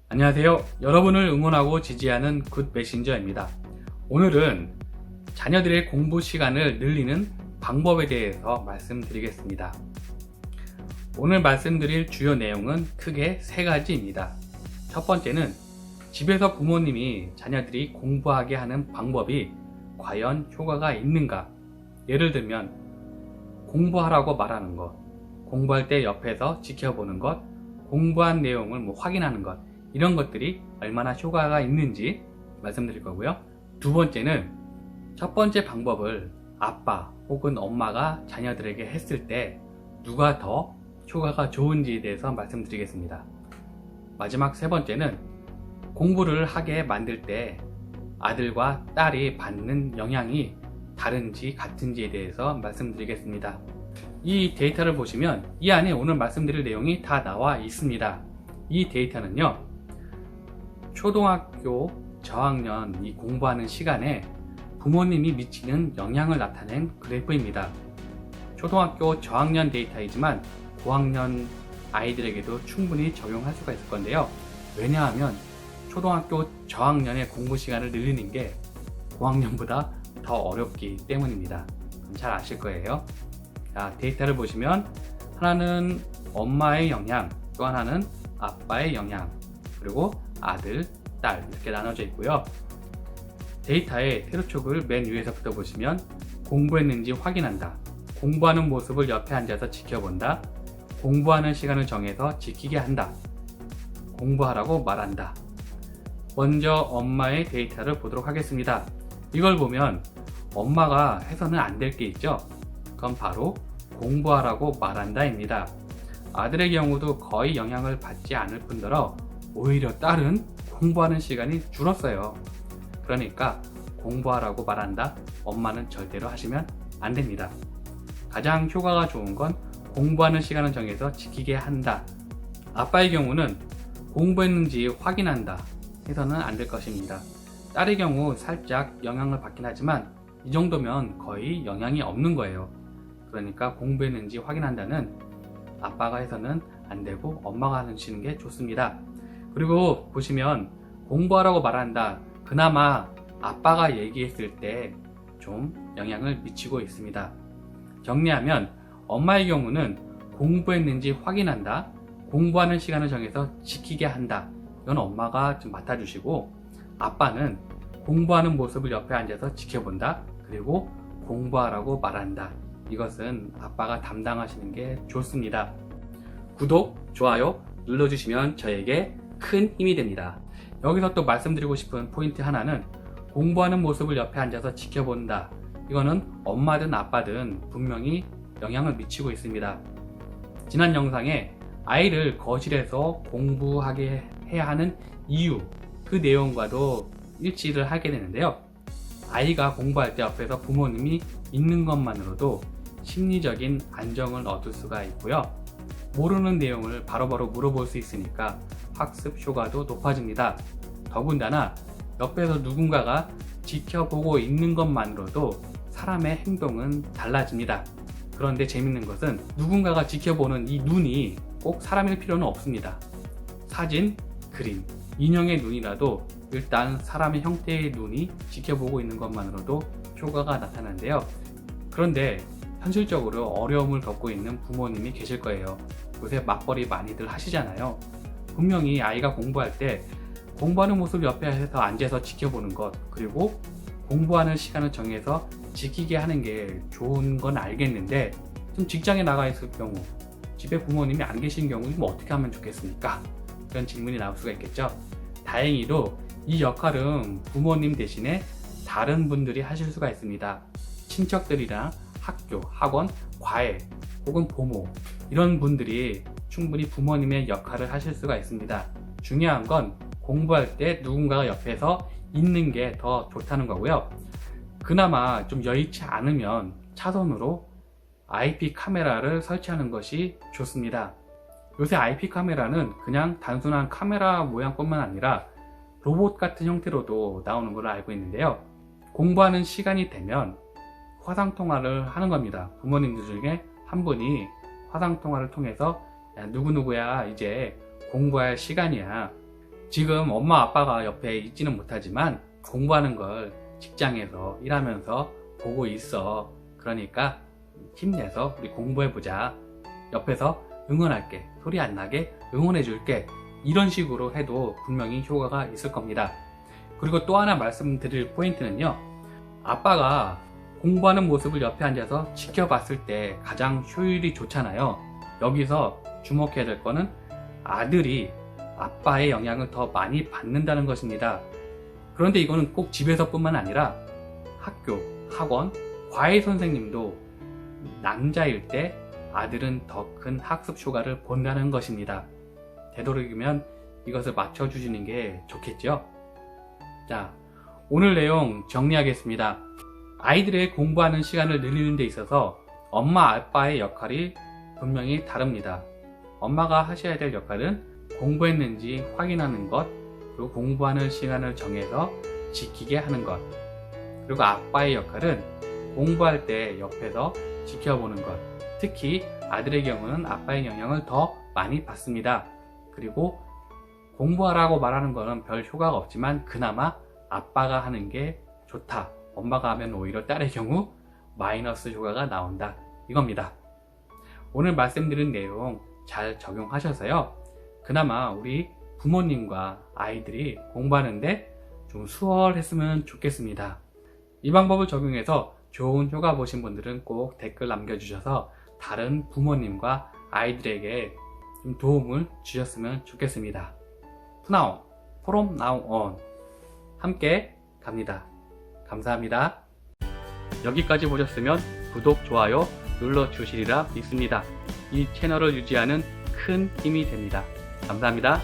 안녕하세요. 여러분을 응원하고 지지하는 굿 메신저입니다. 오늘은 자녀들의 공부 시간을 늘리는 방법에 대해서 말씀드리겠습니다. 오늘 말씀드릴 주요 내용은 크게 세 가지입니다. 첫 번째는 집에서 부모님이 자녀들이 공부하게 하는 방법이 과연 효과가 있는가? 예를 들면 공부하라고 말하는 것, 공부할 때 옆에서 지켜보는 것, 공부한 내용을 확인하는 것, 이런 것들이 얼마나 효과가 있는지 말씀드릴 거고요. 두 번째는 첫 번째 방법을 아빠 혹은 엄마가 자녀들에게 했을 때 누가 더 효과가 좋은지에 대해서 말씀드리겠습니다. 마지막 세 번째는 공부를 하게 만들 때 아들과 딸이 받는 영향이 다른지 같은지에 대해서 말씀드리겠습니다. 이 데이터를 보시면 이 안에 오늘 말씀드릴 내용이 다 나와 있습니다. 이 데이터는요, 초등학교 저학년 이 공부하는 시간에 부모님이 미치는 영향을 나타낸 그래프입니다. 초등학교 저학년 데이터이지만 고학년 아이들에게도 충분히 적용할 수가 있을 건데요. 왜냐하면 초등학교 저학년의 공부 시간을 늘리는 게 고학년보다 더 어렵기 때문입니다. 잘 아실 거예요. 자, 데이터를 보시면 하나는 엄마의 영향, 또 하나는 아빠의 영향, 그리고 아들, 딸 이렇게 나눠져 있고요. 데이터의 세로축을 맨 위에서부터 보시면 공부했는지 확인한다, 공부하는 모습을 옆에 앉아서 지켜본다, 공부하는 시간을 정해서 지키게 한다, 공부하라고 말한다. 먼저 엄마의 데이터를 보도록 하겠습니다. 이걸 보면 엄마가 해서는 안 될 게 있죠. 그건 바로 공부하라고 말한다입니다. 아들의 경우도 거의 영향을 받지 않을 뿐더러 오히려 딸은 공부하는 시간이 줄었어요. 그러니까 공부하라고 말한다, 엄마는 절대로 하시면 안 됩니다. 가장 효과가 좋은 건 공부하는 시간을 정해서 지키게 한다. 아빠의 경우는 공부했는지 확인한다 해서는 안 될 것입니다. 딸의 경우 살짝 영향을 받긴 하지만 이 정도면 거의 영향이 없는 거예요. 그러니까 공부했는지 확인한다는 아빠가 해서는 안 되고 엄마가 하시는 게 좋습니다. 그리고 보시면 공부하라고 말한다, 그나마 아빠가 얘기했을 때 좀 영향을 미치고 있습니다. 정리하면 엄마의 경우는 공부했는지 확인한다, 공부하는 시간을 정해서 지키게 한다, 이건 엄마가 좀 맡아주시고, 아빠는 공부하는 모습을 옆에 앉아서 지켜본다, 그리고 공부하라고 말한다, 이것은 아빠가 담당하시는 게 좋습니다. 구독, 좋아요 눌러주시면 저에게 큰 힘이 됩니다. 여기서 또 말씀드리고 싶은 포인트 하나는 공부하는 모습을 옆에 앉아서 지켜본다. 이거는 엄마든 아빠든 분명히 영향을 미치고 있습니다. 지난 영상에 아이를 거실에서 공부하게 해야 하는 이유, 그 내용과도 일치를 하게 되는데요. 아이가 공부할 때 옆에서 부모님이 있는 것만으로도 심리적인 안정을 얻을 수가 있고요. 모르는 내용을 바로바로 물어볼 수 있으니까 학습 효과도 높아집니다. 더군다나 옆에서 누군가가 지켜보고 있는 것만으로도 사람의 행동은 달라집니다. 그런데 재밌는 것은 누군가가 지켜보는 이 눈이 꼭 사람일 필요는 없습니다. 사진, 그림, 인형의 눈이라도 일단 사람의 형태의 눈이 지켜보고 있는 것만으로도 효과가 나타나는데요. 그런데 현실적으로 어려움을 겪고 있는 부모님이 계실 거예요. 요새 맞벌이 많이들 하시잖아요. 분명히 아이가 공부할 때 공부하는 모습 옆에서 앉아서 지켜보는 것, 그리고 공부하는 시간을 정해서 지키게 하는 게 좋은 건 알겠는데, 좀 직장에 나가 있을 경우, 집에 부모님이 안 계신 경우 어떻게 하면 좋겠습니까? 이런 질문이 나올 수가 있겠죠. 다행히도 이 역할은 부모님 대신에 다른 분들이 하실 수가 있습니다. 친척들이나 학교, 학원, 과외 혹은 부모, 이런 분들이 충분히 부모님의 역할을 하실 수가 있습니다. 중요한 건 공부할 때 누군가가 옆에서 있는 게 더 좋다는 거고요. 그나마 좀 여의치 않으면 차선으로 IP 카메라를 설치하는 것이 좋습니다. 요새 IP 카메라는 그냥 단순한 카메라 모양뿐만 아니라 로봇 같은 형태로도 나오는 걸로 알고 있는데요. 공부하는 시간이 되면 화상통화를 하는 겁니다. 부모님들 중에 한 분이 화상통화를 통해서 야, 누구누구야, 이제 공부할 시간이야, 지금 엄마 아빠가 옆에 있지는 못하지만 공부하는 걸 직장에서 일하면서 보고 있어. 그러니까 힘내서 우리 공부해보자. 옆에서 응원할게. 소리 안 나게 응원해줄게. 이런 식으로 해도 분명히 효과가 있을 겁니다. 그리고 또 하나 말씀드릴 포인트는요. 아빠가 공부하는 모습을 옆에 앉아서 지켜봤을 때 가장 효율이 좋잖아요. 여기서 주목해야 될 거는 아들이 아빠의 영향을 더 많이 받는다는 것입니다. 그런데 이거는 꼭 집에서뿐만 아니라 학교, 학원, 과외 선생님도 남자일 때 아들은 더 큰 학습 효과를 본다는 것입니다. 되도록이면 이것을 맞춰주시는 게 좋겠죠? 자, 오늘 내용 정리하겠습니다. 아이들의 공부하는 시간을 늘리는 데 있어서 엄마, 아빠의 역할이 분명히 다릅니다. 엄마가 하셔야 될 역할은 공부했는지 확인하는 것, 그리고 공부하는 시간을 정해서 지키게 하는 것. 그리고 아빠의 역할은 공부할 때 옆에서 지켜보는 것. 특히 아들의 경우는 아빠의 영향을 더 많이 받습니다. 그리고 공부하라고 말하는 거는 별 효과가 없지만 그나마 아빠가 하는 게 좋다. 엄마가 하면 오히려 딸의 경우 마이너스 효과가 나온다. 이겁니다. 오늘 말씀드린 내용 잘 적용하셔서요. 그나마 우리 부모님과 아이들이 공부하는데 좀 수월했으면 좋겠습니다. 이 방법을 적용해서 좋은 효과 보신 분들은 꼭 댓글 남겨주셔서 다른 부모님과 아이들에게 좀 도움을 주셨으면 좋겠습니다. Now, from now on 함께 갑니다. 감사합니다. 여기까지 보셨으면 구독, 좋아요 눌러주시리라 믿습니다. 이 채널을 유지하는 큰 힘이 됩니다. 감사합니다.